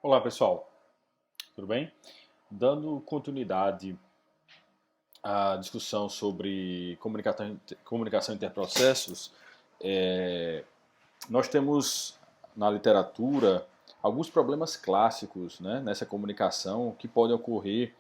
Olá pessoal, tudo bem? Dando continuidade à discussão sobre comunicação interprocessos, é, nós temos na literatura alguns problemas clássicos, né, nessa comunicação que podem ocorrer,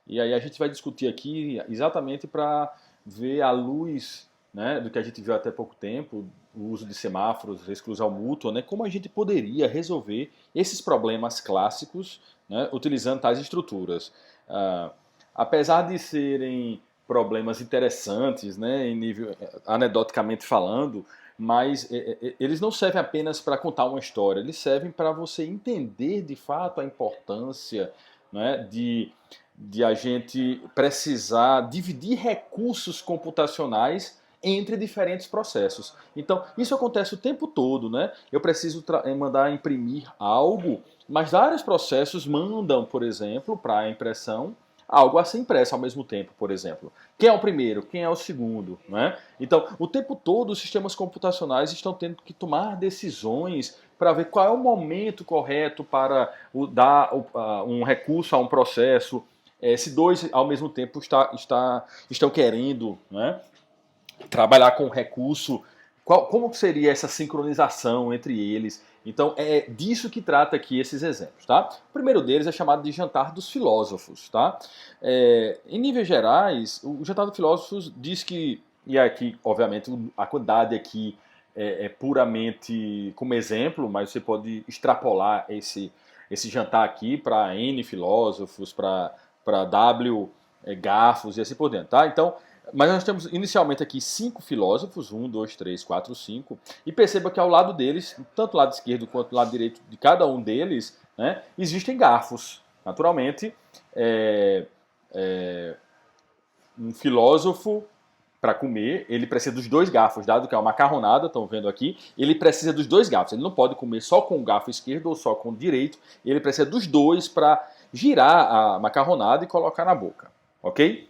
e aí a gente vai discutir aqui exatamente para ver à luz, né, do que a gente viu até pouco tempo, o uso de semáforos, exclusão mútua, né, como a gente poderia resolver esses problemas clássicos, né, utilizando tais estruturas. Ah, Apesar de serem problemas interessantes, né, em nível anedoticamente falando, mas eles não servem apenas para contar uma história, eles servem para você entender de fato a importância, né, de a gente precisar dividir recursos computacionais entre diferentes processos. Então, isso acontece o tempo todo, né? Eu preciso mandar imprimir algo, mas vários processos mandam, por exemplo, para a impressão, algo a ser impresso ao mesmo tempo, por exemplo. Quem é o primeiro? Quem é o segundo? Né? Então, o tempo todo, os sistemas computacionais estão tendo que tomar decisões para ver qual é o momento correto para dar um recurso a um processo, se dois ao mesmo tempo estão querendo, né, trabalhar com recurso, como seria essa sincronização entre eles? Então é disso que trata aqui esses exemplos, tá? O primeiro deles é chamado de Jantar dos Filósofos, tá? Em níveis gerais, o Jantar dos Filósofos diz que, e aqui, obviamente, a quantidade aqui é puramente como exemplo, mas você pode extrapolar esse jantar aqui para N filósofos, para W garfos e assim por diante, tá? Então, mas nós temos inicialmente aqui 5 filósofos, 1, 2, 3, 4, 5, e perceba que ao lado deles, tanto o lado esquerdo quanto o lado direito de cada um deles, né, existem garfos. Naturalmente, é, é, um filósofo para comer, ele precisa dos dois garfos, dado que é uma macarronada, estão vendo aqui, ele precisa dos dois garfos. Ele não pode comer só com o garfo esquerdo ou só com o direito, ele precisa dos dois para girar a macarronada e colocar na boca, ok?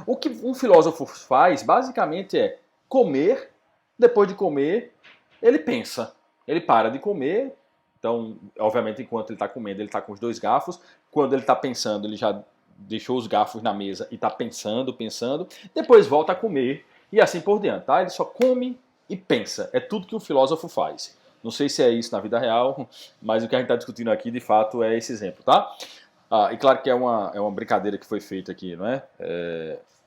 O que um filósofo faz, basicamente, é comer, depois de comer, ele pensa. Ele para de comer, então, obviamente, enquanto ele está comendo, ele está com os dois garfos. Quando ele está pensando, ele já deixou os garfos na mesa e está pensando, pensando. Depois volta a comer e assim por diante, tá? Ele só come e pensa. É tudo que um filósofo faz. Não sei se é isso na vida real, mas o que a gente está discutindo aqui, de fato, é esse exemplo, tá? E claro que é uma brincadeira que foi feita aqui, não é?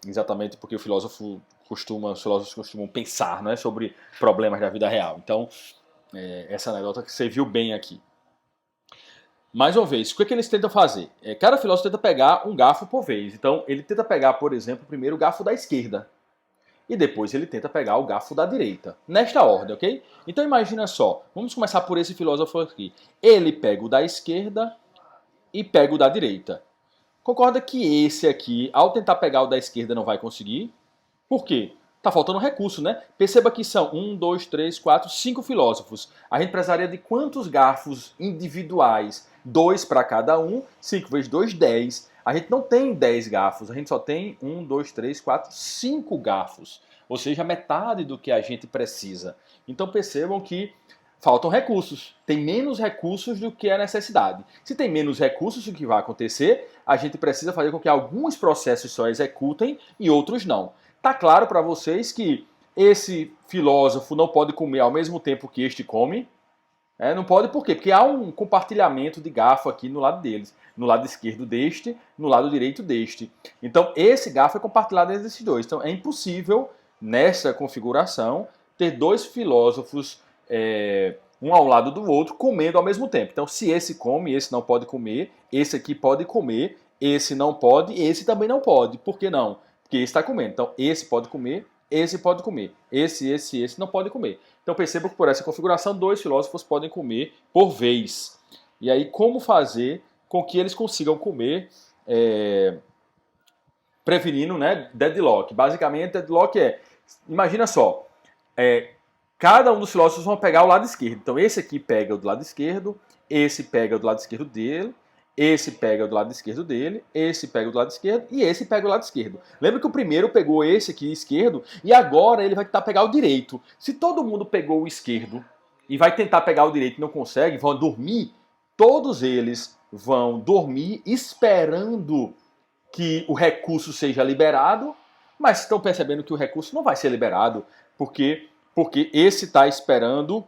Exatamente porque os filósofos costumam pensar, não é, sobre problemas da vida real. Então, essa anedota que serviu bem aqui. Mais uma vez, o que eles tentam fazer? Cada filósofo tenta pegar um garfo por vez. Então, ele tenta pegar, por exemplo, primeiro o garfo da esquerda. E depois ele tenta pegar o garfo da direita. Nesta ordem, ok? Então, imagina só. Vamos começar por esse filósofo aqui. Ele pega o da esquerda e pega o da direita. Concorda que esse aqui, ao tentar pegar o da esquerda, não vai conseguir? Por quê? Tá faltando recurso, né? Perceba que são 1, 2, 3, 4, 5 filósofos. A gente precisaria de quantos garfos individuais? 2 para cada um, 5 vezes 2, 10. A gente não tem 10 garfos, a gente só tem 1, 2, 3, 4, 5 garfos. Ou seja, metade do que a gente precisa. Então percebam que faltam recursos. Tem menos recursos do que a necessidade. Se tem menos recursos, o que vai acontecer? A gente precisa fazer com que alguns processos só executem e outros não. Tá claro para vocês que esse filósofo não pode comer ao mesmo tempo que este come? Não pode por quê? Porque há um compartilhamento de garfo aqui no lado deles. No lado esquerdo deste, no lado direito deste. Então, esse garfo é compartilhado entre esses dois. Então, é impossível, nessa configuração, ter dois filósofos, um ao lado do outro, comendo ao mesmo tempo. Então, se esse come, esse não pode comer, esse aqui pode comer, esse não pode, esse também não pode. Por que não? Porque esse está comendo. Então, esse pode comer, esse pode comer. Esse não pode comer. Então perceba que por essa configuração, dois filósofos podem comer por vez. E aí, como fazer com que eles consigam comer prevenindo, né, deadlock? Basicamente, deadlock imagina só, cada um dos filósofos vão pegar o lado esquerdo. Então esse aqui pega o do lado esquerdo, esse pega o do lado esquerdo dele, esse pega o do lado esquerdo dele, esse pega o do lado esquerdo e esse pega o lado esquerdo. Lembra que o primeiro pegou esse aqui esquerdo e agora ele vai tentar pegar o direito. Se todo mundo pegou o esquerdo e vai tentar pegar o direito e não consegue, vão dormir, todos eles vão dormir esperando que o recurso seja liberado, mas estão percebendo que o recurso não vai ser liberado, porque esse está esperando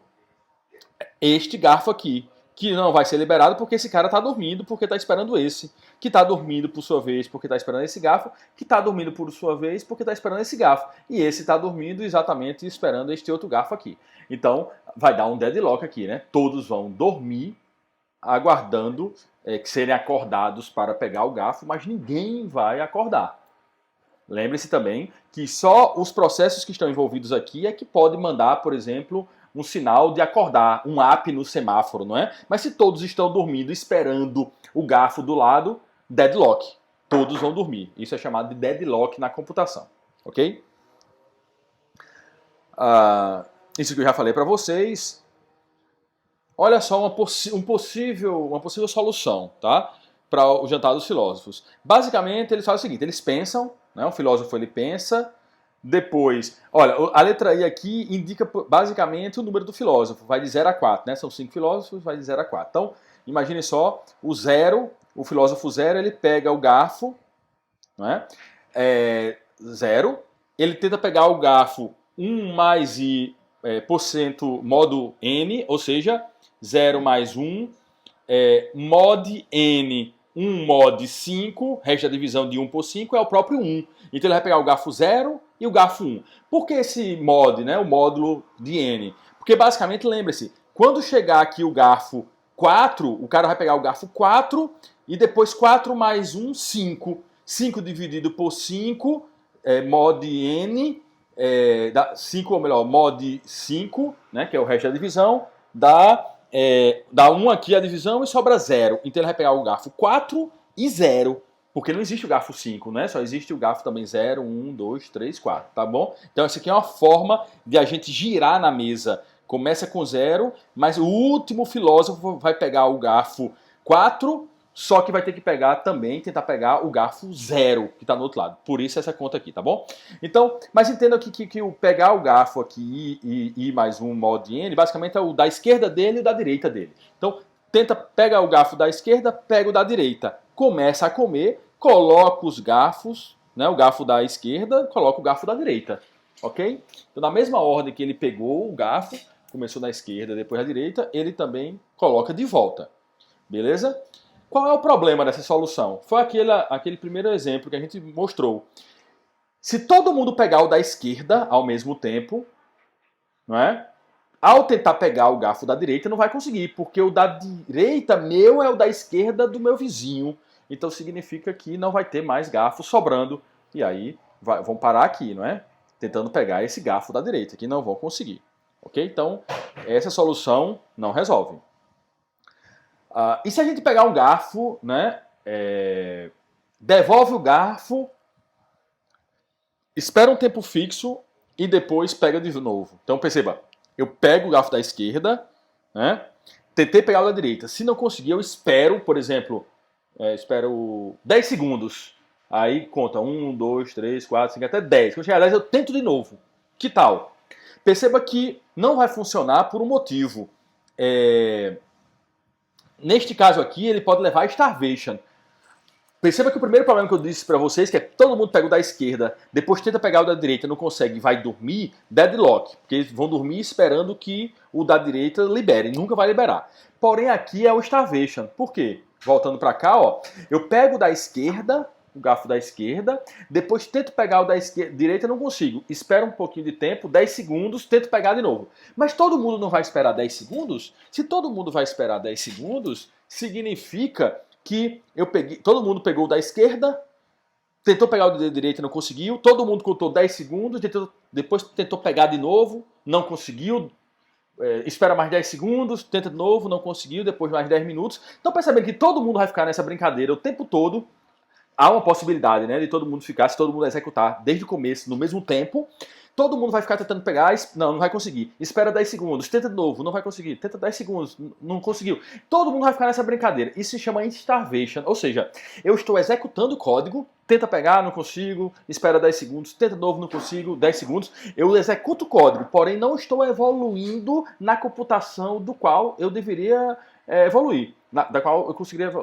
este garfo aqui, que não vai ser liberado porque esse cara está dormindo, porque está esperando esse, que está dormindo por sua vez porque está esperando esse garfo, que está dormindo por sua vez porque está esperando esse garfo, e esse está dormindo exatamente esperando este outro garfo aqui. Então vai dar um deadlock aqui, né? Todos vão dormir aguardando que serem acordados para pegar o garfo, mas ninguém vai acordar. Lembre-se também que só os processos que estão envolvidos aqui é que podem mandar, por exemplo, um sinal de acordar, um app no semáforo, não é? Mas se todos estão dormindo esperando o garfo do lado, deadlock. Todos vão dormir. Isso é chamado de deadlock na computação, ok? Isso que eu já falei para vocês. Olha só uma possível solução, tá? Para o jantar dos filósofos. Basicamente, eles fazem o seguinte, eles pensam, né? O filósofo ele pensa, depois... Olha, a letra I aqui indica basicamente o número do filósofo, vai de 0 a 4, né? São 5 filósofos, vai de 0 a 4. Então, imagine só, o filósofo 0, ele pega o garfo, não é? 0, ele tenta pegar o garfo 1 mais I % modo N, ou seja, 0 mais 1, mod N, 1 mod 5, resto da divisão de 1 por 5 é o próprio 1. Então ele vai pegar o garfo 0 e o garfo 1. Por que esse mod, né, o módulo de N? Porque basicamente, lembre-se, quando chegar aqui o garfo 4, o cara vai pegar o garfo 4 e depois 4 mais 1, 5. 5 dividido por 5, mod N, 5, ou melhor, mod 5, né, que é o resto da divisão, dá 1 aqui a divisão e sobra 0. Então ele vai pegar o garfo 4 e 0, porque não existe o garfo 5, né? Só existe o garfo também 0, 1, 2, 3, 4, tá bom? Então essa aqui é uma forma de a gente girar na mesa. Começa com 0, mas o último filósofo vai pegar o garfo 4, só que vai ter que pegar também, tentar pegar o garfo 0, que está no outro lado. Por isso essa conta aqui, tá bom? Então, mas entenda que o pegar o garfo aqui e mais um mod N, basicamente é o da esquerda dele e o da direita dele. Então, tenta pegar o garfo da esquerda, pega o da direita. Começa a comer, coloca os garfos, né, o garfo da esquerda, coloca o garfo da direita. Ok? Então, na mesma ordem que ele pegou o garfo, começou da esquerda, depois da direita, ele também coloca de volta. Beleza? Qual é o problema dessa solução? Foi aquele primeiro exemplo que a gente mostrou. Se todo mundo pegar o da esquerda ao mesmo tempo, não é? Ao tentar pegar o garfo da direita, não vai conseguir, porque o da direita meu é o da esquerda do meu vizinho. Então significa que não vai ter mais garfo sobrando. E aí vão parar aqui, não é? Tentando pegar esse garfo da direita, que não vão conseguir. Ok? Então, essa solução não resolve. E se a gente pegar um garfo, né, devolve o garfo, espera um tempo fixo e depois pega de novo. Então perceba, eu pego o garfo da esquerda, né, tentei pegar o da direita. Se não conseguir, eu espero, por exemplo, espero 10 segundos. Aí conta 1, 2, 3, 4, 5, até 10. Quando chegar a 10, eu tento de novo. Que tal? Perceba que não vai funcionar por um motivo. Neste caso aqui, ele pode levar a starvation. Perceba que o primeiro problema que eu disse para vocês, que é todo mundo pega o da esquerda, depois tenta pegar o da direita, não consegue, vai dormir, deadlock. Porque eles vão dormir esperando que o da direita libere, nunca vai liberar. Porém aqui é o starvation. Por quê? Voltando para cá, ó, eu pego o da esquerda, o garfo da esquerda, depois tento pegar o da direita, não consigo. Espero um pouquinho de tempo, 10 segundos, tento pegar de novo. Mas todo mundo não vai esperar 10 segundos? Se todo mundo vai esperar 10 segundos, significa que todo mundo pegou o da esquerda, tentou pegar o da direita, não conseguiu, todo mundo contou 10 segundos, depois tentou pegar de novo, não conseguiu, espera mais 10 segundos, tenta de novo, não conseguiu, depois mais 10 minutos. Então percebendo que todo mundo vai ficar nessa brincadeira o tempo todo, há uma possibilidade, né, de todo mundo ficar, se todo mundo executar desde o começo, no mesmo tempo, todo mundo vai ficar tentando pegar, não vai conseguir. Espera 10 segundos, tenta de novo, não vai conseguir. Tenta 10 segundos, não conseguiu. Todo mundo vai ficar nessa brincadeira. Isso se chama starvation, ou seja, eu estou executando o código, tenta pegar, não consigo, espera 10 segundos, tenta de novo, não consigo, 10 segundos. Eu executo o código, porém não estou evoluindo na computação do qual eu deveria evoluir. da qual eu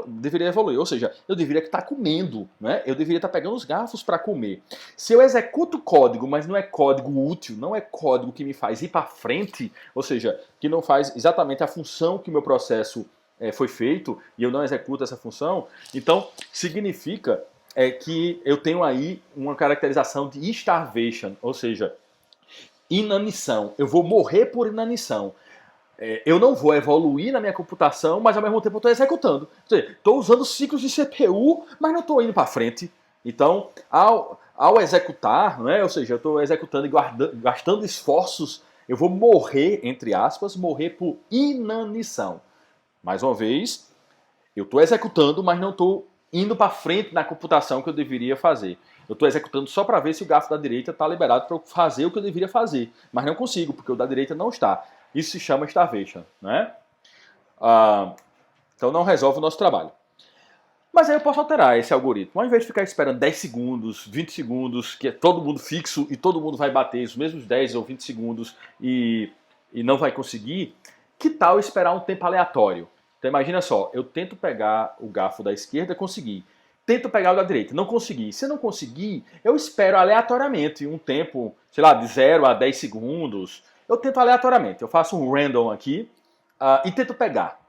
deveria evoluir. Ou seja, eu deveria estar comendo, né? Eu deveria estar pegando os garfos para comer. Se eu executo código, mas não é código útil, não é código que me faz ir para frente, ou seja, que não faz exatamente a função que o meu processo foi feito, e eu não executo essa função, então significa que eu tenho aí uma caracterização de starvation, ou seja, inanição. Eu vou morrer por inanição. Eu não vou evoluir na minha computação, mas ao mesmo tempo eu estou executando. Ou seja, estou usando ciclos de CPU, mas não estou indo para frente. Então, ao executar, né, ou seja, eu estou executando e gastando esforços, eu vou morrer, entre aspas, morrer por inanição. Mais uma vez, eu estou executando, mas não estou indo para frente na computação que eu deveria fazer. Eu estou executando só para ver se o garfo da direita está liberado para eu fazer o que eu deveria fazer. Mas não consigo, porque o da direita não está. Isso se chama starvation, né? Então não resolve o nosso trabalho. Mas aí eu posso alterar esse algoritmo. Ao invés de ficar esperando 10 segundos, 20 segundos, que é todo mundo fixo e todo mundo vai bater os mesmos 10 ou 20 segundos e não vai conseguir, que tal esperar um tempo aleatório? Então imagina só, eu tento pegar o garfo da esquerda, consegui. Tento pegar o da direita, não consegui. Se eu não conseguir, eu espero aleatoriamente um tempo, sei lá, de 0 a 10 segundos. Eu tento aleatoriamente, eu faço um random aqui e tento pegar.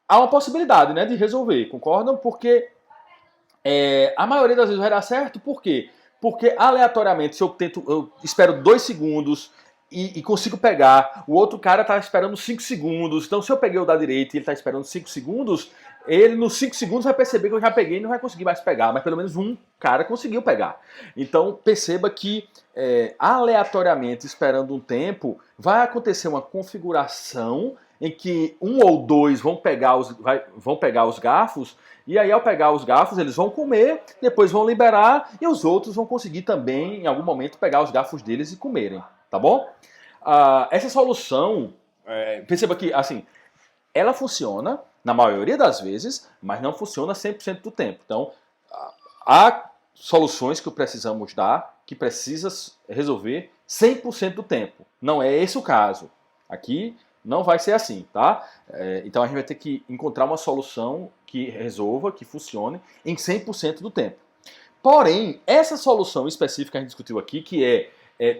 Há uma possibilidade, né, de resolver, concordam? Porque a maioria das vezes vai dar certo, por quê? Porque aleatoriamente, se eu espero 2 segundos e consigo pegar, o outro cara está esperando 5 segundos, então se eu peguei o da direita e ele está esperando 5 segundos, ele nos 5 segundos vai perceber que eu já peguei e não vai conseguir mais pegar, mas pelo menos um cara conseguiu pegar. Então perceba que aleatoriamente, esperando um tempo, vai acontecer uma configuração em que um ou dois vão pegar os garfos, e aí ao pegar os garfos eles vão comer, depois vão liberar, e os outros vão conseguir também, em algum momento, pegar os garfos deles e comerem, tá bom? Essa solução, perceba que, assim, ela funciona na maioria das vezes, mas não funciona 100% do tempo. Então, há soluções que precisamos dar, que precisa resolver 100% do tempo. Não é esse o caso. Aqui não vai ser assim, tá? Então a gente vai ter que encontrar uma solução que resolva, que funcione em 100% do tempo. Porém, essa solução específica que a gente discutiu aqui, que é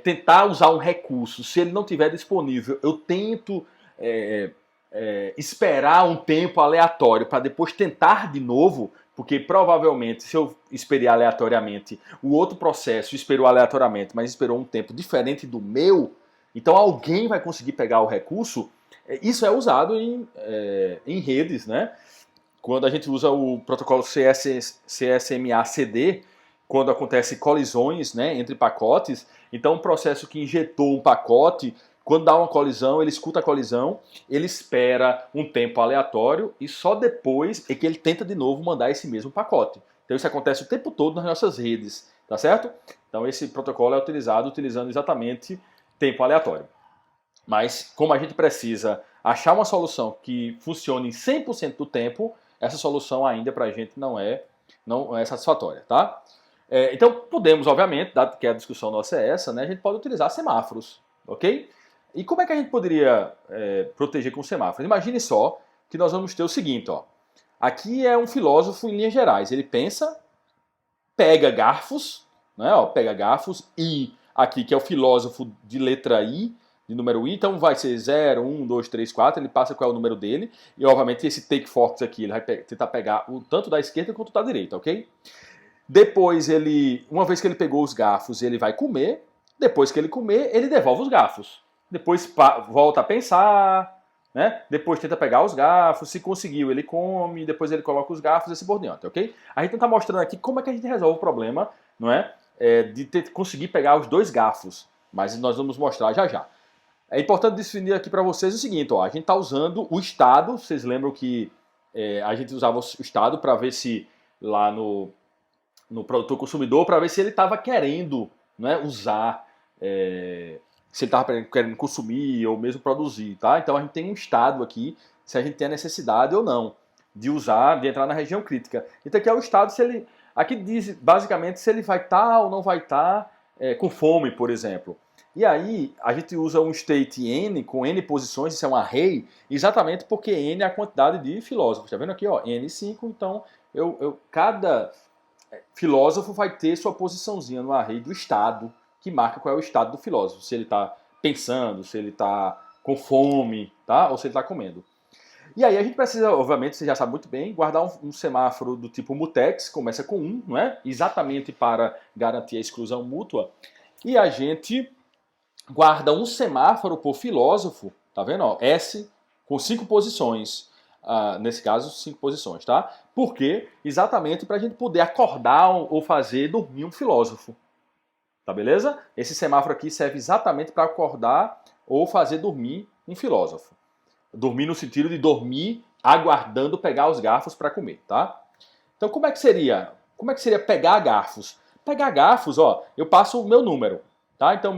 tentar usar um recurso, se ele não estiver disponível, eu tento esperar um tempo aleatório para depois tentar de novo, porque provavelmente se eu esperei aleatoriamente, o outro processo esperou aleatoriamente, mas esperou um tempo diferente do meu, então alguém vai conseguir pegar o recurso. Isso é usado em redes, né? Quando a gente usa o protocolo CSMA-CD, quando acontecem colisões, né, entre pacotes, então um processo que injetou um pacote, quando dá uma colisão, ele escuta a colisão, ele espera um tempo aleatório e só depois é que ele tenta de novo mandar esse mesmo pacote. Então isso acontece o tempo todo nas nossas redes, tá certo? Então esse protocolo é utilizado utilizando exatamente tempo aleatório. Mas como a gente precisa achar uma solução que funcione em 100% do tempo, essa solução ainda para a gente não é satisfatória, tá? Então podemos, obviamente, dado que a discussão nossa é essa, né, a gente pode utilizar semáforos, ok? E como é que a gente poderia proteger com semáforos? Imagine só que nós vamos ter o seguinte, ó. Aqui é um filósofo em linhas gerais. Ele pensa, pega garfos, né, ó, pega garfos, e aqui que é o filósofo de letra I, de número I, então vai ser 0, 1, 2, 3, 4, ele passa qual é o número dele, e obviamente esse take forks aqui, ele vai tentar pegar o tanto da esquerda quanto da direita, ok? Depois uma vez que ele pegou os garfos, ele vai comer, depois que ele comer, ele devolve os garfos. Depois volta a pensar, né? Depois tenta pegar os garfos, se conseguiu ele come, depois ele coloca os garfos e assim por diante, ok? A gente não está mostrando aqui como é que a gente resolve o problema, não é? De conseguir pegar os dois garfos, mas nós vamos mostrar já já. É importante definir aqui para vocês o seguinte, ó, a gente está usando o estado, vocês lembram que a gente usava o estado para ver se lá no produtor consumidor, para ver se ele estava querendo, né, usar, se ele estava querendo consumir ou mesmo produzir, tá? Então a gente tem um estado aqui, se a gente tem a necessidade ou não de usar, de entrar na região crítica. Então aqui é o estado, se ele, aqui diz basicamente se ele vai estar ou não vai estar com fome, por exemplo. E aí, a gente usa um state n com n posições, isso é um array, exatamente porque n é a quantidade de filósofos. Está vendo aqui, ó, n5, então cada filósofo vai ter sua posiçãozinha no array do estado, que marca qual é o estado do filósofo. Se ele está pensando, se ele está com fome, tá? Ou se ele está comendo. E aí a gente precisa, obviamente, você já sabe muito bem, guardar um semáforo do tipo mutex, começa com 1, não é? Exatamente para garantir a exclusão mútua. E a gente guarda um semáforo por filósofo, tá vendo? Ó, S com 5 posições. Nesse caso, 5 posições, tá? Por quê? Exatamente para a gente poder acordar ou fazer dormir um filósofo. Tá beleza? Esse semáforo aqui serve exatamente para acordar ou fazer dormir um filósofo. Dormir no sentido de dormir aguardando pegar os garfos para comer, tá? Então como é que seria? Como é que seria pegar garfos? Pegar garfos, ó, eu passo o meu número, tá? Então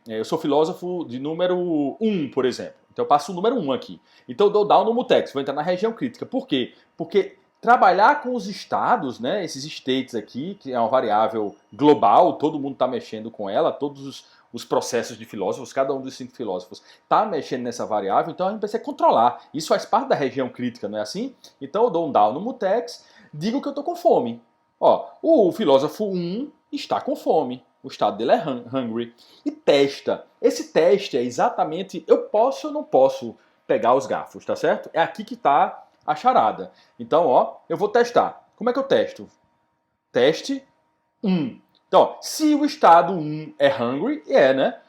eu sou filósofo de número 1, por exemplo. Então eu passo o número 1 aqui. Então eu dou down no mutex, vou entrar na região crítica. Por quê? Porque trabalhar com os estados, né, esses states aqui, que é uma variável global, todo mundo está mexendo com ela, todos os processos de filósofos, cada um dos 5 filósofos está mexendo nessa variável, então a gente precisa controlar. Isso faz parte da região crítica, não é assim? Então eu dou um down no mutex, digo que eu estou com fome. Ó, o filósofo 1 está com fome, o estado dele é hungry, e testa. Esse teste é exatamente, eu posso ou não posso pegar os garfos, tá certo? É aqui que está a charada. Então, ó, eu vou testar. Como é que eu testo? Teste 1. Então, ó, se o estado 1 é hungry, né?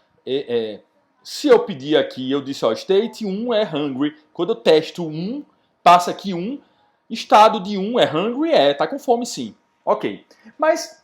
Se eu pedir aqui, eu disse, ó, state 1 é hungry. Quando eu testo 1, passa aqui 1, estado de 1 é hungry, tá com fome sim. Ok. Mas,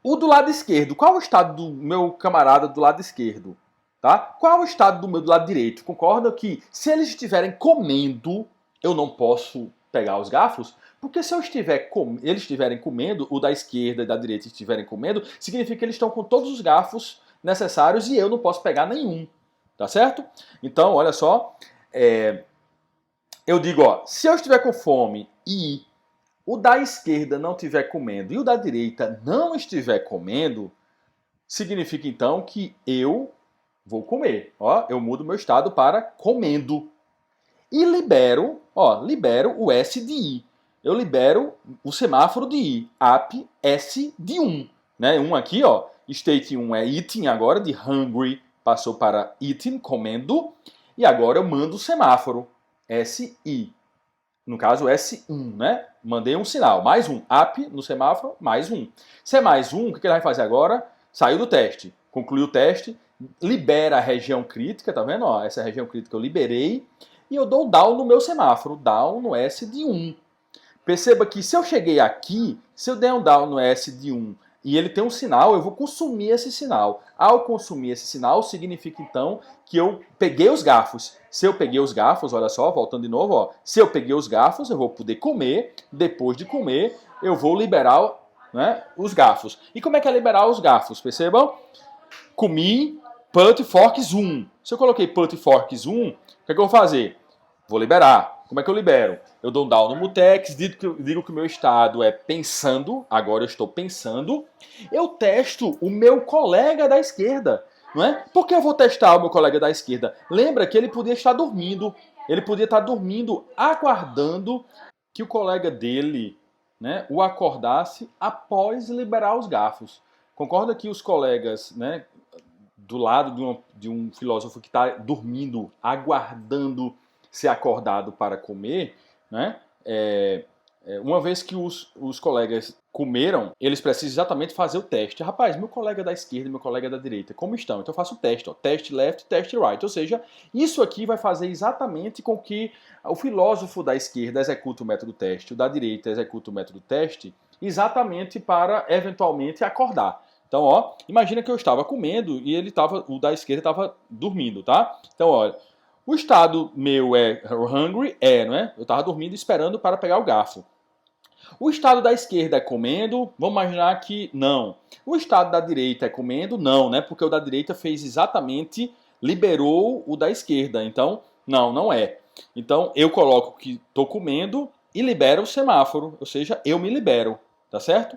o do lado esquerdo, qual é o estado do meu camarada do lado esquerdo? Tá? Qual é o estado do meu do lado direito? Concorda que se eles estiverem comendo, eu não posso pegar os garfos? Porque se eles estiverem comendo, o da esquerda e da direita estiverem comendo, significa que eles estão com todos os garfos necessários e eu não posso pegar nenhum. Tá certo? Então, olha só. Eu digo, ó, se eu estiver com fome e o da esquerda não estiver comendo e o da direita não estiver comendo, significa então que eu vou comer. Ó, eu mudo meu estado para comendo. E libero o S de I. Eu libero o semáforo de I. App S de 1. Né? 1 aqui, ó. State 1 é eating agora, de hungry passou para eating, comendo. E agora eu mando o semáforo. SI. No caso, S1, né? Mandei um sinal. Mais um. App no semáforo, mais um. Se é mais um, o que ele vai fazer agora? Saiu do teste. Concluiu o teste. Libera a região crítica, tá vendo? Ó, essa região crítica eu liberei. E eu dou down no meu semáforo. Down no S de 1. Perceba que se eu cheguei aqui, se eu der um down no S de 1 e ele tem um sinal, eu vou consumir esse sinal. Ao consumir esse sinal, significa então que eu peguei os garfos. Se eu peguei os garfos, olha só, voltando de novo, ó, se eu peguei os garfos, eu vou poder comer. Depois de comer, eu vou liberar, né, os garfos. E como é que é liberar os garfos? Percebam? Comi, put forks 1. Se eu coloquei put forks 1, o que é que eu vou fazer? Vou liberar. Como é que eu libero? Eu dou um down no mutex, digo que o meu estado é pensando, agora eu estou pensando. Eu testo o meu colega da esquerda, não é? Por que eu vou testar o meu colega da esquerda? Lembra que ele podia estar dormindo, aguardando que o colega dele, né, o acordasse após liberar os garfos. Concorda que os colegas, né, do lado de um filósofo que está dormindo, aguardando ser acordado para comer, né? Uma vez que os colegas comeram, eles precisam exatamente fazer o teste. Rapaz, meu colega da esquerda e meu colega da direita, como estão? Então eu faço o teste, ó, teste left, teste right. Ou seja, isso aqui vai fazer exatamente com que o filósofo da esquerda execute o método teste, o da direita execute o método teste, exatamente para eventualmente acordar. Então, ó, imagina que eu estava comendo e o da esquerda estava dormindo, tá? Então, olha, o estado meu é hungry, não é? Eu estava dormindo esperando para pegar o garfo. O estado da esquerda é comendo, vamos imaginar que não. O estado da direita é comendo, não, né? Porque o da direita fez exatamente, liberou o da esquerda. Então, não é. Então, eu coloco que estou comendo e libero o semáforo, ou seja, eu me libero, tá certo?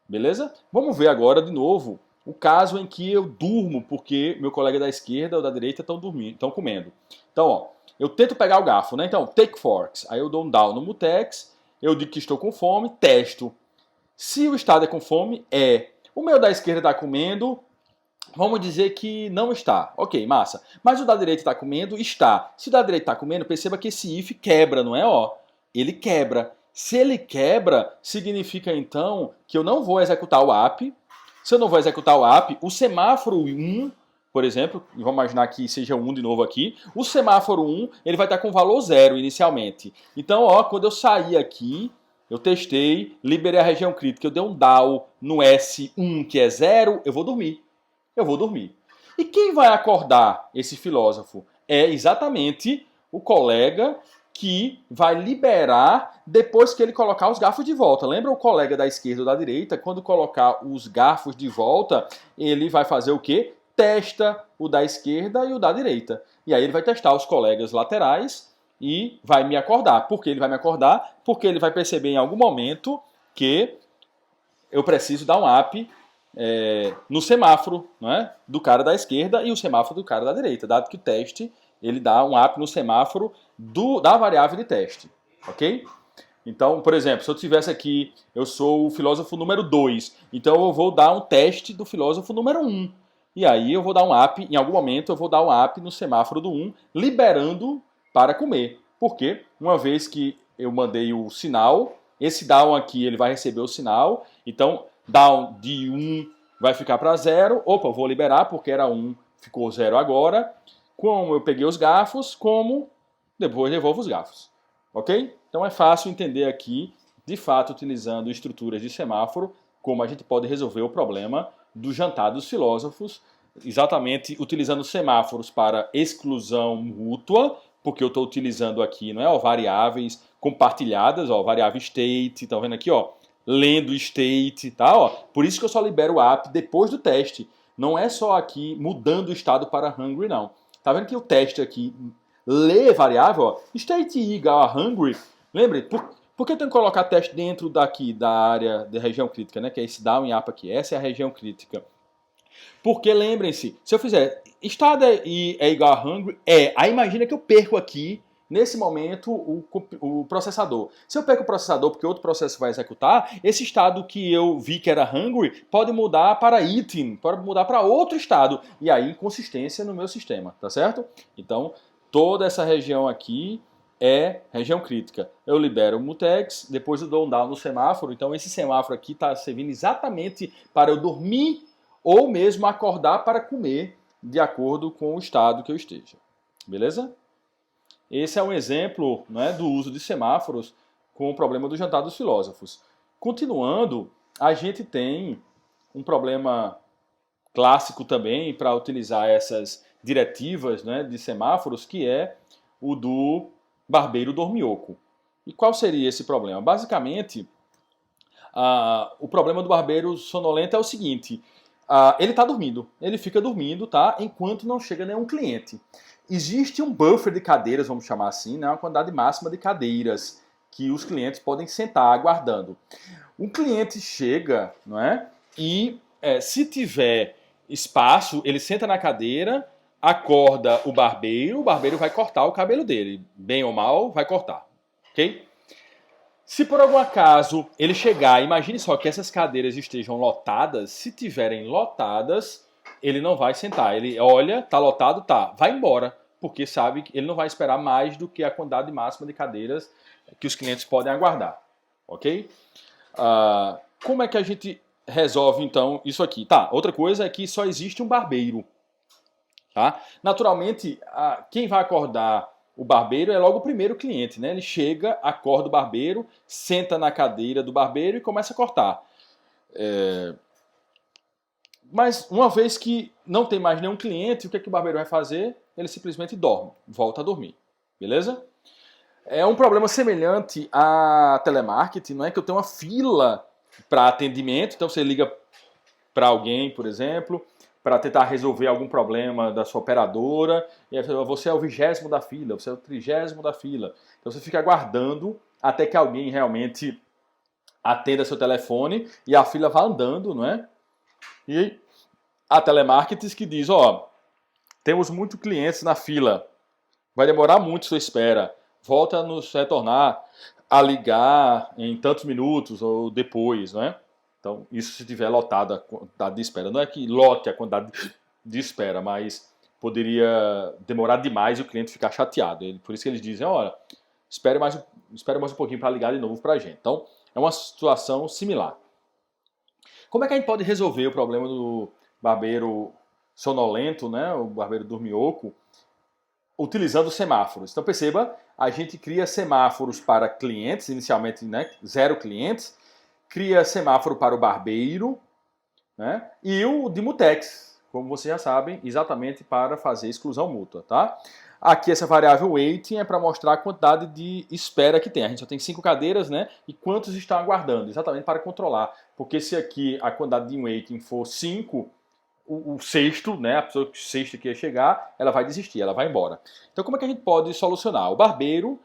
Beleza? Vamos ver agora de novo o caso em que eu durmo porque meu colega da esquerda ou da direita estão dormindo, estão comendo. Então, ó, eu tento pegar o garfo, né? Então, take forks. Aí eu dou um down no mutex, eu digo que estou com fome, testo. Se o estado é com fome, é. O meu da esquerda está comendo, vamos dizer que não está. Ok, massa. Mas o da direita está comendo, está. Se o da direita está comendo, perceba que esse if quebra, não é? Ó, ele quebra. Se ele quebra, significa então que eu não vou executar o app. Se eu não vou executar o app, o semáforo 1, por exemplo, vamos imaginar que seja 1 de novo aqui, o semáforo 1 ele vai estar com valor 0 inicialmente. Então, ó, quando eu sair aqui, eu testei, liberei a região crítica, eu dei um down no S1 que é 0, eu vou dormir. Eu vou dormir. E quem vai acordar esse filósofo? É exatamente o colega que vai liberar depois que ele colocar os garfos de volta. Lembra o colega da esquerda ou da direita? Quando colocar os garfos de volta, ele vai fazer o quê? Testa o da esquerda e o da direita. E aí ele vai testar os colegas laterais e vai me acordar. Por que ele vai me acordar? Porque ele vai perceber em algum momento que eu preciso dar um up no semáforo, não é? Do cara da esquerda e o semáforo do cara da direita, dado que o teste ele dá um up no semáforo da variável de teste, ok? Então, por exemplo, se eu tivesse aqui, eu sou o filósofo número 2, então eu vou dar um teste do filósofo número 1. E aí eu vou dar um up, em algum momento eu vou dar um up no semáforo do 1, liberando para comer. Por quê? Uma vez que eu mandei o sinal, esse down aqui ele vai receber o sinal, então down de 1 vai ficar para 0. Opa, eu vou liberar porque era 1, ficou 0 agora. Como eu peguei os garfos, como depois devolvo os garfos. Ok? Então é fácil entender aqui, de fato, utilizando estruturas de semáforo, como a gente pode resolver o problema do jantar dos filósofos, exatamente utilizando semáforos para exclusão mútua, porque eu estou utilizando aqui, não é, ó, variáveis compartilhadas, ó, variável state, estão vendo aqui, ó, lendo state, tá, ó. Por isso que eu só libero o app depois do teste. Não é só aqui mudando o estado para hungry, não. Tá vendo que o teste aqui lê variável, ó, state igual a hungry. Lembre, por que eu tenho que colocar teste dentro daqui da área da região crítica, né? Que é esse down e up aqui. Essa é a região crítica. Porque lembrem-se, se eu fizer estado é igual a hungry, aí imagina que eu perco aqui, nesse momento, o processador. Se eu perco o processador porque outro processo vai executar, esse estado que eu vi que era hungry pode mudar para eating, pode mudar para outro estado. E aí, inconsistência no meu sistema, tá certo? Então, toda essa região aqui é região crítica. Eu libero o mutex, depois eu dou um down no semáforo. Então, esse semáforo aqui está servindo exatamente para eu dormir ou mesmo acordar para comer, de acordo com o estado que eu esteja. Beleza? Esse é um exemplo, né, do uso de semáforos com o problema do jantar dos filósofos. Continuando, a gente tem um problema clássico também para utilizar essas diretivas, né, de semáforos, que é o do barbeiro dormioco. E qual seria esse problema? Basicamente, o problema do barbeiro sonolento é o seguinte: ele está dormindo, ele fica dormindo, tá? Enquanto não chega nenhum cliente. Existe um buffer de cadeiras, vamos chamar assim, né? Uma quantidade máxima de cadeiras que os clientes podem sentar aguardando. Um cliente chega, não é? E se tiver espaço, ele senta na cadeira, acorda o barbeiro vai cortar o cabelo dele. Bem ou mal, vai cortar. Ok? Se por algum acaso ele chegar, imagine só que essas cadeiras estejam lotadas, se tiverem lotadas, ele não vai sentar. Ele olha, tá lotado, tá, vai embora, porque sabe que ele não vai esperar mais do que a quantidade máxima de cadeiras que os clientes podem aguardar, ok? Como é que a gente resolve então isso aqui? Tá, outra coisa é que só existe um barbeiro, tá? Naturalmente, quem vai acordar o barbeiro é logo o primeiro cliente, né? Ele chega, acorda o barbeiro, senta na cadeira do barbeiro e começa a cortar. Mas uma vez que não tem mais nenhum cliente, o que é que o barbeiro vai fazer? Ele simplesmente dorme, volta a dormir. Beleza? É um problema semelhante a telemarketing, não é? Que eu tenho uma fila para atendimento, então você liga para alguém, por exemplo, para tentar resolver algum problema da sua operadora, e aí você é o 20º da fila, você é o 30º da fila. Então você fica aguardando até que alguém realmente atenda seu telefone e a fila vai andando, não é? E a telemarketing que diz, ó, temos muitos clientes na fila, vai demorar muito sua espera, volta a nos retornar a ligar em tantos minutos ou depois, não é? Então, isso se tiver lotado a quantidade de espera. Não é que lote a quantidade de espera, mas poderia demorar demais e o cliente ficar chateado. Por isso que eles dizem, olha, espere mais um pouquinho para ligar de novo para a gente. Então, é uma situação similar. Como é que a gente pode resolver o problema do barbeiro sonolento, né, o barbeiro dormioco, utilizando semáforos? Então perceba, a gente cria semáforos para clientes, inicialmente, né, 0 clientes, cria semáforo para o barbeiro, né, e o de mutex, como vocês já sabem, exatamente para fazer exclusão mútua, tá? Aqui essa variável waiting é para mostrar a quantidade de espera que tem. A gente só tem 5 cadeiras, né? E quantos estão aguardando, exatamente para controlar. Porque se aqui a quantidade de waiting for 5, o sexto, né? A pessoa sexta que ia chegar, ela vai desistir, ela vai embora. Então como é que a gente pode solucionar? O barbeiro,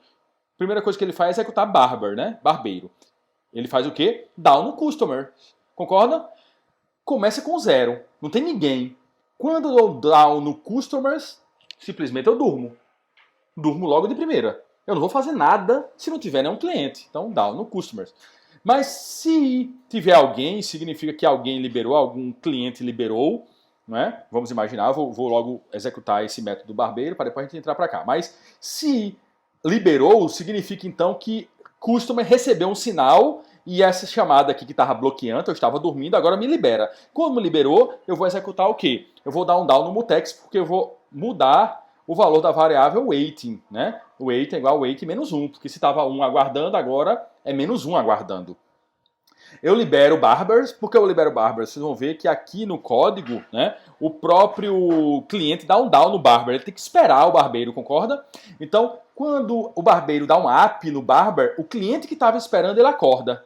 a primeira coisa que ele faz é executar barber, né? Barbeiro. Ele faz o quê? Down no customer. Concorda? Começa com 0. Não tem ninguém. Quando eu dou down no customers, simplesmente eu durmo. Durmo logo de primeira. Eu não vou fazer nada se não tiver nenhum cliente. Então, down no customers. Mas se tiver alguém, significa que alguém liberou, algum cliente liberou, não é? Vamos imaginar, vou logo executar esse método do barbeiro para depois a gente entrar para cá. Mas se liberou, significa então que customer recebeu um sinal e essa chamada aqui que estava bloqueando, eu estava dormindo, agora me libera. Quando me liberou, eu vou executar o quê? Eu vou dar um down no mutex, porque eu vou mudar o valor da variável waiting, né? O waiting é igual a waiting menos 1, porque se estava 1 aguardando, agora é menos 1 aguardando. Eu libero barbers, porque eu libero barbers? Vocês vão ver que aqui no código, né, o próprio cliente dá um down no barber, ele tem que esperar o barbeiro, concorda? Então, quando o barbeiro dá um up no barber, o cliente que estava esperando, ele acorda.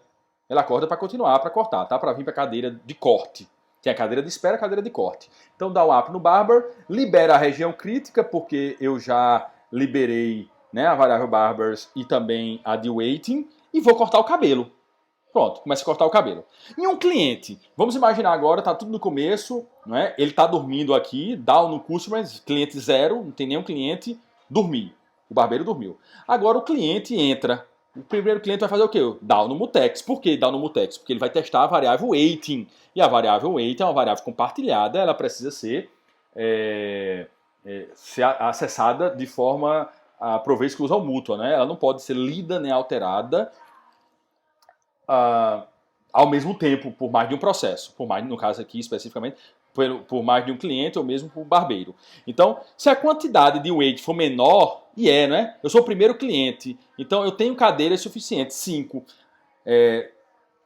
Ele acorda para continuar, para cortar, tá? Para vir para a cadeira de corte. Tem a cadeira de espera, a cadeira de corte. Então dá um up no barber, libera a região crítica, porque eu já liberei, né, a variável barbers e também a de waiting, e vou cortar o cabelo. Pronto, começa a cortar o cabelo. E um cliente, vamos imaginar agora, tá tudo no começo, né? Ele tá dormindo aqui, down no customer, cliente 0, não tem nenhum cliente, dormi. O barbeiro dormiu. Agora o cliente entra. O primeiro cliente vai fazer o quê? Down no mutex. Por que down no mutex? Porque ele vai testar a variável waiting. E a variável waiting é uma variável compartilhada, ela precisa ser acessada de forma a prover exclusão mútua, né? Ela não pode ser lida nem alterada ao mesmo tempo, por mais de um processo. Por mais, no caso aqui especificamente, por mais de um cliente ou mesmo por barbeiro. Então, se a quantidade de wait for menor, e né? Eu sou o primeiro cliente, então eu tenho cadeiras suficientes, 5.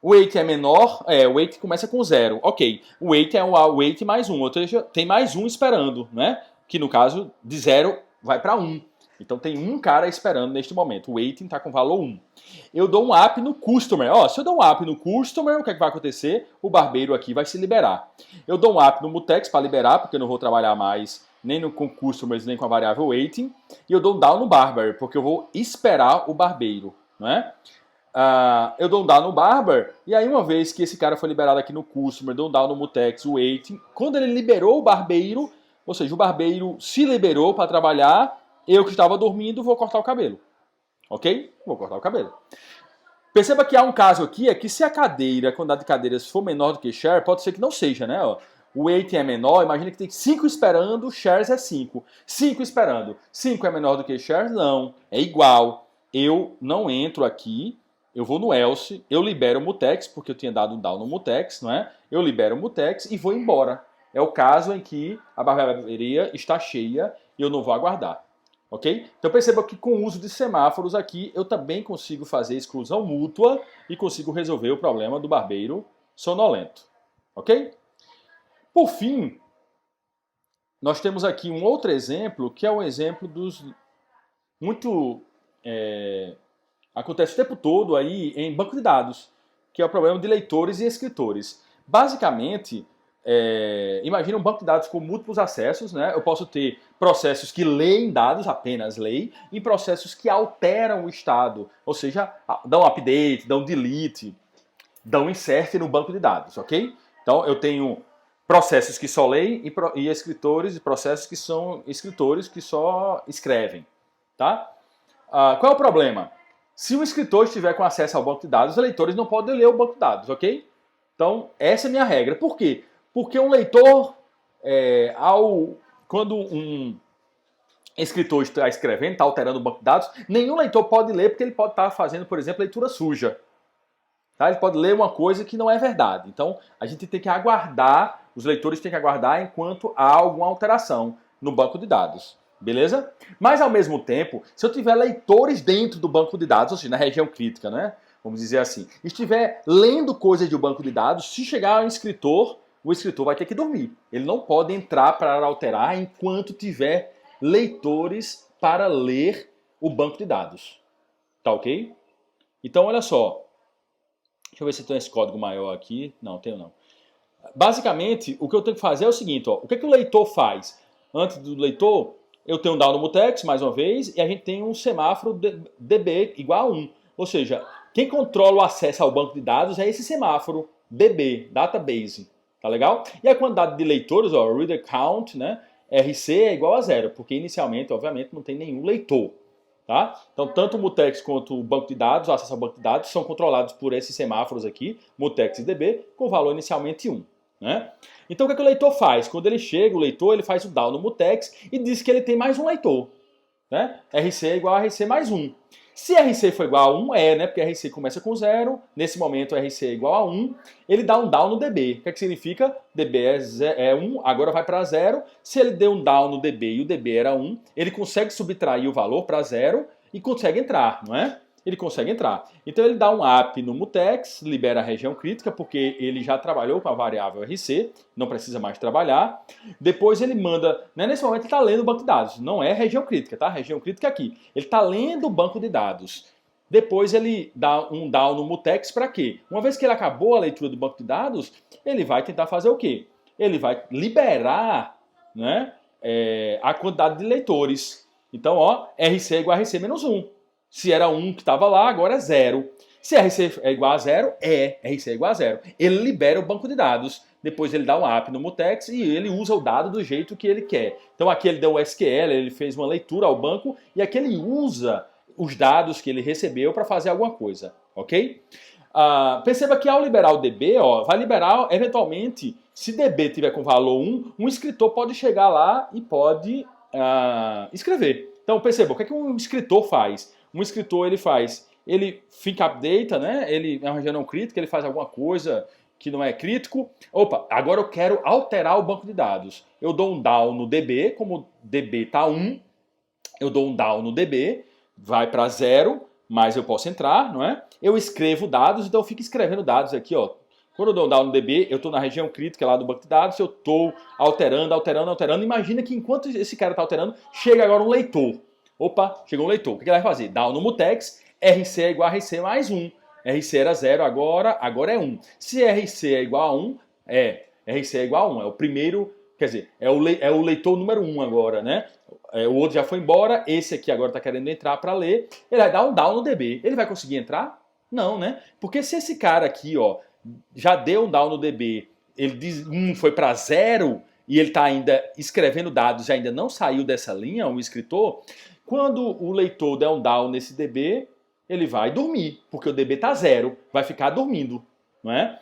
O wait é menor, o wait começa com 0. Ok, o wait é o wait mais 1, ou seja, tem mais um esperando, né? Que no caso de 0 vai para 1. Então tem um cara esperando neste momento. O waiting está com valor 1. Eu dou um up no customer. Se eu dou um up no customer, o que é que vai acontecer? O barbeiro aqui vai se liberar. Eu dou um up no mutex para liberar, porque eu não vou trabalhar mais nem com customers, nem com a variável waiting. E eu dou um down no barber, porque eu vou esperar o barbeiro. Não é? Eu dou um down no barber, e aí uma vez que esse cara foi liberado aqui no customer, dou um down no mutex, o waiting. Quando ele liberou o barbeiro, ou seja, o barbeiro se liberou para trabalhar, eu que estava dormindo vou cortar o cabelo. Ok? Vou cortar o cabelo. Perceba que há um caso aqui, é que se a quantidade de cadeiras for menor do que share, pode ser que não seja, né? O waiting é menor, imagina que tem 5 esperando, shares é 5. 5 esperando. 5 é menor do que shares? Não. É igual. Eu não entro aqui, eu vou no else, eu libero o mutex, porque eu tinha dado um down no mutex, não é? Eu libero o mutex e vou embora. É o caso em que a barbearia está cheia e eu não vou aguardar. Ok? Então perceba que com o uso de semáforos aqui eu também consigo fazer exclusão mútua e consigo resolver o problema do barbeiro sonolento. Ok? Por fim, nós temos aqui um outro exemplo que é um exemplo dos acontece o tempo todo aí em banco de dados, que é o problema de leitores e escritores. Basicamente, imagina um banco de dados com múltiplos acessos, né? Eu posso ter processos que leem dados, apenas leem, e processos que alteram o estado, ou seja, dão update, dão delete. dão insert no banco de dados, ok? Então eu tenho processos que só leem e escritores e processos que são escritores que só escrevem, tá? Qual é o problema? Se o escritor estiver com acesso ao banco de dados, os leitores não podem ler o banco de dados, ok? Então, essa é a minha regra. Por quê? Porque um leitor, quando um escritor está escrevendo, está alterando o banco de dados, nenhum leitor pode ler porque ele pode estar fazendo, por exemplo, leitura suja. Tá? Ele pode ler uma coisa que não é verdade. Então, a gente tem que aguardar, os leitores têm que aguardar enquanto há alguma alteração no banco de dados. Beleza? Mas, ao mesmo tempo, se eu tiver leitores dentro do banco de dados, ou seja, na região crítica, né? Vamos dizer assim, estiver lendo coisas do banco de dados, se chegar um escritor, o escritor vai ter que dormir. Ele não pode entrar para alterar enquanto tiver leitores para ler o banco de dados. Tá ok? Então, olha só. Deixa eu ver se tem esse código maior aqui. Não, tenho não. Basicamente, o que eu tenho que fazer é o seguinte. Ó, o que o leitor faz? Antes do leitor, eu tenho um down no mutex, mais uma vez, e a gente tem um semáforo db igual a 1. Ou seja, quem controla o acesso ao banco de dados é esse semáforo db, database. Tá legal? E a quantidade de leitores, ó, reader count, né? RC é igual a 0, porque inicialmente, obviamente, não tem nenhum leitor. Tá? Então, tanto o mutex quanto o banco de dados, o acesso ao banco de dados, são controlados por esses semáforos aqui, mutex e db, com valor inicialmente 1. Né? Então, o que o leitor faz? Quando ele chega, o leitor ele faz o down no mutex e diz que ele tem mais um leitor. Né? RC é igual a RC mais 1. Se RC for igual a 1, né? Porque RC começa com 0, nesse momento RC é igual a 1, ele dá um down no DB. O que significa? DB é 1, agora vai para 0. Se ele deu um down no DB e o DB era 1, ele consegue subtrair o valor para 0 e consegue entrar, não é? Ele consegue entrar. Então ele dá um up no mutex, libera a região crítica, porque ele já trabalhou com a variável RC, não precisa mais trabalhar. Depois ele manda, né, nesse momento ele está lendo o banco de dados, não é região crítica, tá? Região crítica é aqui. Ele está lendo o banco de dados. Depois ele dá um down no mutex para quê? Uma vez que ele acabou a leitura do banco de dados, ele vai tentar fazer o quê? Ele vai liberar, né, a quantidade de leitores. Então, ó, RC é igual a RC menos 1. Se era 1 que estava lá, agora é 0. Se RC é igual a 0, RC é igual a 0. Ele libera o banco de dados, depois ele dá um up no mutex e ele usa o dado do jeito que ele quer. Então aqui ele deu o SQL, ele fez uma leitura ao banco e aqui ele usa os dados que ele recebeu para fazer alguma coisa, ok? Perceba que ao liberar o DB, ó, vai liberar eventualmente, se DB tiver com valor 1, um escritor pode chegar lá e pode escrever. Então perceba, o que é que um escritor faz? Um escritor ele fica updata, né? Ele é uma região não crítica, ele faz alguma coisa que não é crítico. Opa, agora eu quero alterar o banco de dados. Eu dou um down no DB, como o DB está 1, eu dou um down no DB, vai para 0, mas eu posso entrar, não é? Eu escrevo dados, então eu fico escrevendo dados aqui, ó. Quando eu dou um down no DB, eu estou na região crítica lá do banco de dados, eu estou alterando. Imagina que enquanto esse cara está alterando, chega agora um leitor. Opa, chegou um leitor. O que ele vai fazer? Down no mutex, RC é igual a RC mais 1. RC era 0, agora é 1. Se RC é igual a 1, RC é igual a 1. É o primeiro, quer dizer, é o leitor número 1 agora, né? O outro já foi embora, esse aqui agora está querendo entrar para ler. Ele vai dar um down no DB. Ele vai conseguir entrar? Não, né? Porque se esse cara aqui, ó, já deu um down no DB, ele diz foi para 0 e ele está ainda escrevendo dados e ainda não saiu dessa linha, um escritor, quando o leitor der um down nesse DB, ele vai dormir, porque o DB está 0, vai ficar dormindo, não é?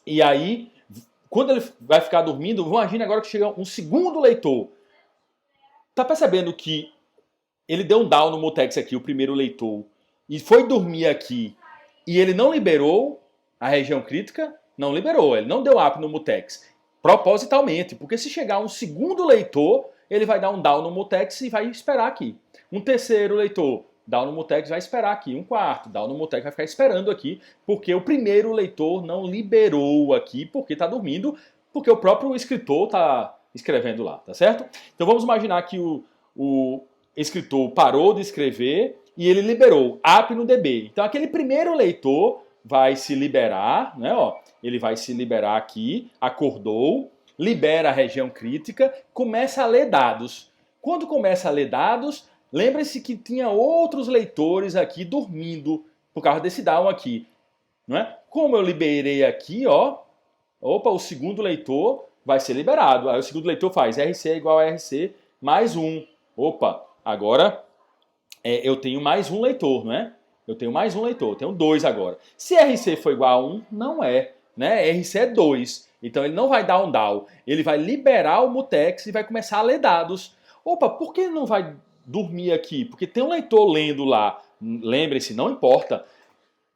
E aí, quando ele vai ficar dormindo, imagine agora que chega um segundo leitor. Tá percebendo que ele deu um down no mutex aqui, o primeiro leitor, e foi dormir aqui, e ele não liberou a região crítica? Não liberou, ele não deu up no mutex, propositalmente, porque se chegar um segundo leitor, ele vai dar um down no mutex e vai esperar aqui. Um terceiro leitor, down no mutex, vai esperar aqui. Um quarto, down no mutex, vai ficar esperando aqui, porque o primeiro leitor não liberou aqui, porque está dormindo, porque o próprio escritor está escrevendo lá, tá certo? Então vamos imaginar que o escritor parou de escrever e ele liberou up no DB. Então aquele primeiro leitor vai se liberar, né? Ó, ele vai se liberar aqui, acordou, libera a região crítica, começa a ler dados. Quando começa a ler dados, lembre-se que tinha outros leitores aqui dormindo por causa desse down aqui. não é? Como eu liberei aqui, ó, opa, o segundo leitor vai ser liberado. Aí o segundo leitor faz RC é igual a RC mais 1. Opa, agora eu tenho mais um leitor, não é? Eu tenho mais um leitor, eu tenho 2 agora. Se RC for igual a 1, não é, né? RC é 2. Então ele não vai dar um DAO, ele vai liberar o mutex e vai começar a ler dados. Opa, por que ele não vai dormir aqui? Porque tem um leitor lendo lá. Lembre-se, não importa.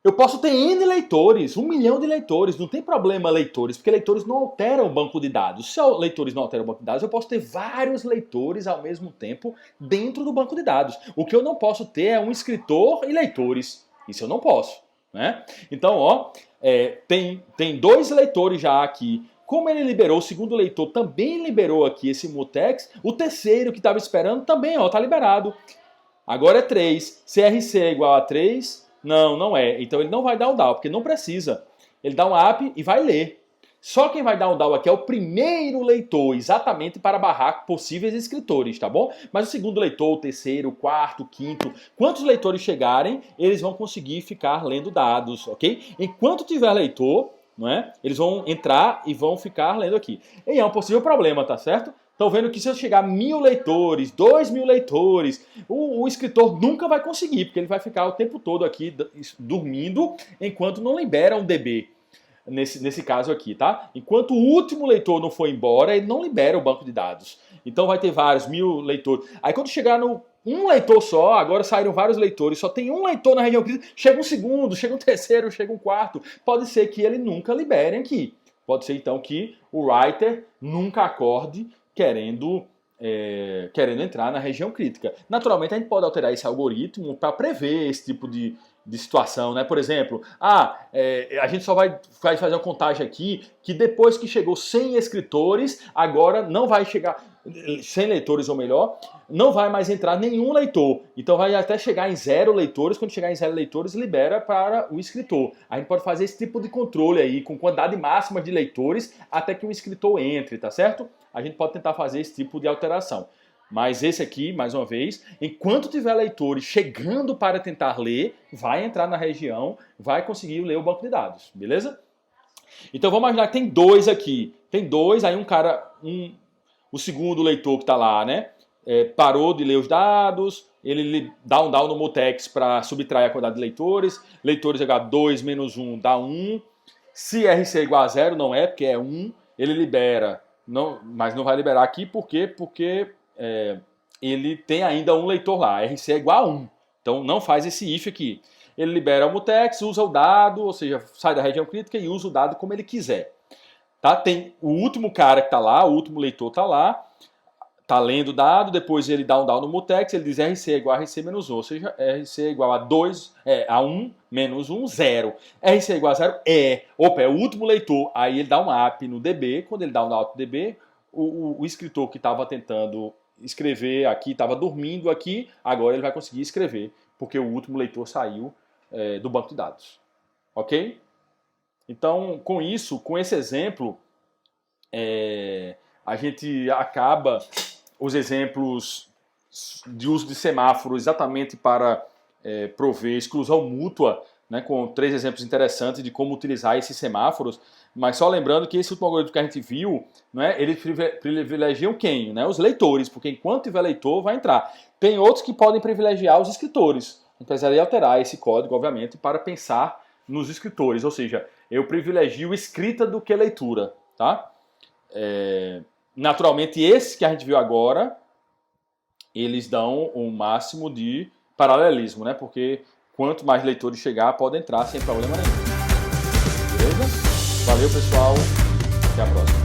Eu posso ter N leitores, 1 milhão de leitores, não tem problema leitores, porque leitores não alteram o banco de dados. Se leitores não alteram o banco de dados, eu posso ter vários leitores ao mesmo tempo dentro do banco de dados. O que eu não posso ter é um escritor e leitores. Isso eu não posso, né? Então, ó, tem 2 leitores já aqui. Como ele liberou, o segundo leitor também liberou aqui esse mutex, o terceiro que estava esperando também, ó, tá liberado. Agora é 3. Se RC é igual a 3... Não é. Então ele não vai dar o DAO, porque não precisa. Ele dá um app e vai ler. Só quem vai dar um DAO aqui é o primeiro leitor, exatamente para barrar possíveis escritores, tá bom? Mas o segundo leitor, o terceiro, o quarto, o quinto, quantos leitores chegarem, eles vão conseguir ficar lendo dados, ok? Enquanto tiver leitor, não é? Eles vão entrar e vão ficar lendo aqui. E é um possível problema, tá certo? Estão vendo que se eu chegar a 1.000 leitores, 2.000 leitores, o escritor nunca vai conseguir, porque ele vai ficar o tempo todo aqui dormindo enquanto não libera um DB. Nesse caso aqui, tá? Enquanto o último leitor não for embora, ele não libera o banco de dados. Então vai ter vários 1.000 leitores. Aí quando chegar no um leitor só, agora saíram vários leitores, só tem um leitor na região crítica, chega um segundo, chega um terceiro, chega um quarto. Pode ser que ele nunca libere aqui. Pode ser então que o writer nunca acorde querendo entrar na região crítica. Naturalmente, a gente pode alterar esse algoritmo para prever esse tipo de situação, né? Por exemplo, a gente só vai fazer uma contagem aqui que depois que chegou 100 escritores, agora não vai chegar 100 leitores ou melhor, não vai mais entrar nenhum leitor. Então vai até chegar em 0 leitores, quando chegar em 0 leitores, libera para o escritor. A gente pode fazer esse tipo de controle aí, com quantidade máxima de leitores, até que o escritor entre, tá certo? A gente pode tentar fazer esse tipo de alteração. Mas esse aqui, mais uma vez, enquanto tiver leitores chegando para tentar ler, vai entrar na região, vai conseguir ler o banco de dados, beleza? Então vamos imaginar que tem 2 aqui. Tem 2, aí o segundo leitor que está lá, né? Parou de ler os dados, ele dá um down no mutex para subtrair a quantidade de leitores. Leitores igual a 2 menos 1 dá 1. Se RC é igual a 0, não é, porque é 1. Ele libera, mas não vai liberar aqui, por quê? Porque ele tem ainda um leitor lá, RC é igual a 1. Então não faz esse if aqui. Ele libera o mutex, usa o dado, ou seja, sai da região crítica e usa o dado como ele quiser. Tá? Tem o último cara que está lá, o último leitor está lá, está lendo o dado, depois ele dá um down no mutex, ele diz RC é igual a RC menos 1, ou seja, RC é igual a 1 menos 1, 0. RC é igual a 0, opa, é o último leitor, aí ele dá um app no DB, quando ele dá um down no DB, o escritor que estava tentando escrever aqui, estava dormindo aqui, agora ele vai conseguir escrever, porque o último leitor saiu do banco de dados. Ok? Então, com isso, com esse exemplo, a gente acaba os exemplos de uso de semáforo exatamente para prover exclusão mútua, né, com 3 exemplos interessantes de como utilizar esses semáforos. Mas só lembrando que esse último algoritmo que a gente viu, né, eles privilegiam quem? Né, os leitores, porque enquanto tiver leitor, vai entrar. Tem outros que podem privilegiar os escritores. A gente precisaria alterar esse código, obviamente, para pensar nos escritores. Ou seja, eu privilegio escrita do que leitura. Tá? Naturalmente, esses que a gente viu agora, eles dão o máximo de paralelismo, né? Porque quanto mais leitores chegar, pode entrar sem problema nenhum. Beleza? Valeu, pessoal. Até a próxima.